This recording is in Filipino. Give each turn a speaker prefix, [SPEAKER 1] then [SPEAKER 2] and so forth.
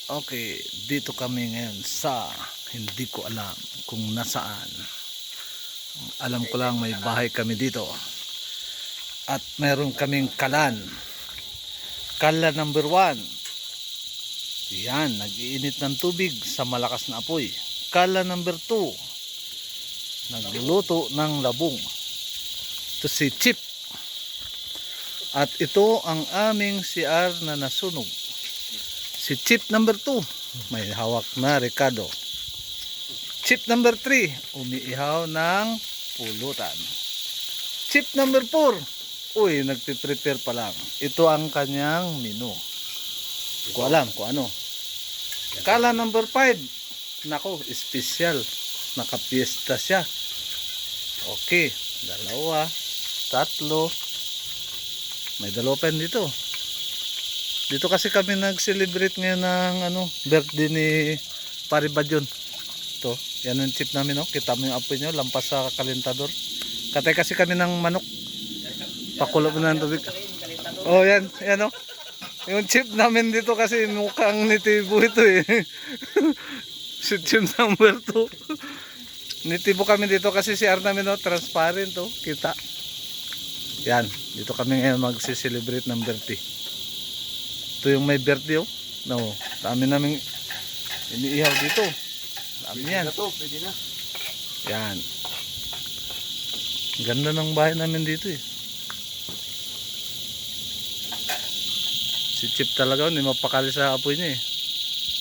[SPEAKER 1] Okay, dito kami ngayon sa hindi ko alam kung nasaan. Alam ko lang may bahay kami dito. At meron kaming kalan. Kalan number 1. Yan, nag-iinit ng tubig sa malakas na apoy. Kalan number 2. Nagluluto ng labong. Ito si Chip. At ito ang aming CR na nasunog. Si chip number 2, may hawak na Ricardo. Chip number 3, umiihaw ng pulutan. Chip number 4, uy, nagpiprepare pa lang. Ito ang kanyang menu. Hindi ko alam kung ano. Kala number 5, nako, special. Nakapiesta siya. Okay, 2, 3. May 2 pa dito. Dito kasi kami nag-celebrate ngayon ng birthday ni Pare Badyon. Ito, yan ang chip namin, no? Kita mo yung apoy nyo, lampas sa kalentador. Katay kasi kami ng manok. Pakulo mo ng tubig. Oh, yan, no? Yung chip namin dito kasi mukhang nitibo ito eh. Si chip number 2. Nitibo kami dito kasi si CR namin, no? Transparent, oh. Kita. Yan, dito kami ngayon mag-celebrate ng birthday. Ito yung may birthday, oh. No, dami namin iniihaw dito. Dami yan.
[SPEAKER 2] Pwede na.
[SPEAKER 1] Yan. Ganda ng bahay namin dito eh. Si Chip talaga, hindi mapakali sa apoy niya eh.